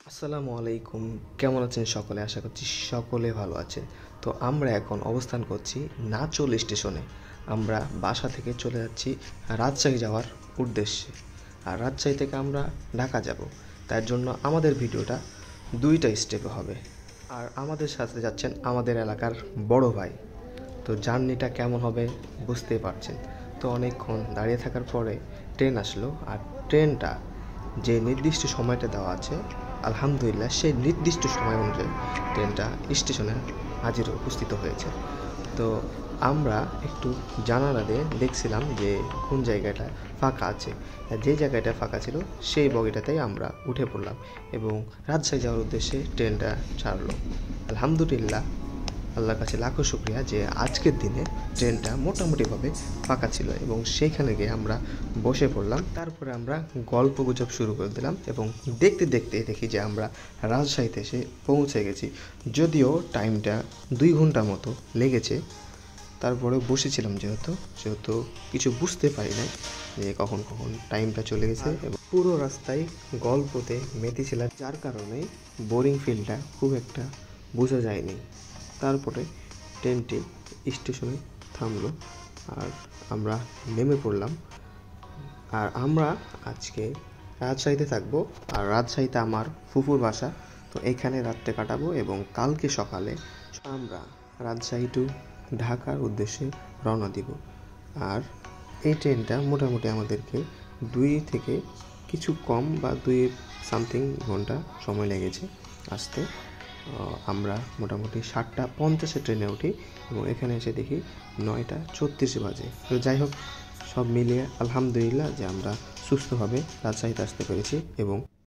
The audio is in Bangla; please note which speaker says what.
Speaker 1: আসসালামু আলাইকুম। কেমন আছেন সকলে? আশা করছি সকলে ভালো আছেন। তো আমরা এখন অবস্থান করছি নাচোল স্টেশনে। আমরা বাসা থেকে চলে যাচ্ছি রাজশাহী যাওয়ার উদ্দেশ্যে। আর রাজশাহী থেকে আমরা ঢাকা যাব। তার জন্য আমাদের ভিডিওটা দুইটা স্টেপে হবে। আর আমাদের সাথে যাচ্ছেন আমাদের এলাকার বড় ভাই। তো জার্নিটা কেমন হবে বুঝতেই পারছেন। তো অনেকক্ষণ দাঁড়িয়ে থাকার পরে ট্রেন আসলো। আর ট্রেনটা যে নির্দিষ্ট সময়টা দেওয়া আছে, আলহামদুলিল্লাহ সেই নির্দিষ্ট সময় অনুযায়ী ট্রেনটা স্টেশনে উপস্থিত হয়েছে। তো আমরা একটু জানালা দিয়ে দেখছিলাম যে কোন জায়গাটা ফাঁকা আছে। যে জায়গাটা ফাঁকা ছিল সেই বগিটাতেই আমরা উঠে পড়লাম এবং রাজশাহী যাওয়ার উদ্দেশ্যে ট্রেনটা ছাড়লো। আলহামদুলিল্লাহ, আল্লাহর কাছে লাখো শুকরিয়া যে আজকের দিনে ট্রেনটা মোটামুটিভাবে ফাঁকা ছিল এবং সেইখানে গিয়ে আমরা বসে পড়লাম। তারপরে আমরা গল্প গুজব শুরু করে দিলাম এবং দেখতে দেখতে দেখি যে আমরা রাজশাহীতে এসে পৌঁছে গেছি। যদিও টাইমটা 2 ঘন্টা মতো লেগেছে, তারপরে বসেছিলাম যেহেতু কিছু বুঝতে পারি নাই যে কখন টাইমটা চলে গেছে। এবং পুরো রাস্তায় গল্পতে মেতেছিলাম, যার কারণে বোরিং ফিলটা খুব একটা বোঝা যায়নি। তারপরে ট্রেনটি স্টেশনে থামলো আর আমরা নেমে পড়লাম। আর আমরা আজকে রাজশাহীতে থাকবো। আর রাজশাহীতে আমার ফুফুর বাসা, তো এখানে রাতটা কাটাবো এবং কালকে সকালে আমরা রাজশাহী টু ঢাকার উদ্দেশ্যে রওনা দিব। আর এই ট্রেনটা মোটামুটি আমাদেরকে 2 থেকে কিছু কম বা 2 সামথিং ঘন্টা সময় লেগেছে আসতে। আমরা মোটামুটি 7:50 ট্রেনে উঠি এবং এখানে এসে দেখি 9:34 বাজে। তো যাই হোক, সব মিলিয়ে আলহামদুলিল্লাহ যে আমরা সুস্থভাবে রাজশাহীতে আসতে পেরেছি এবং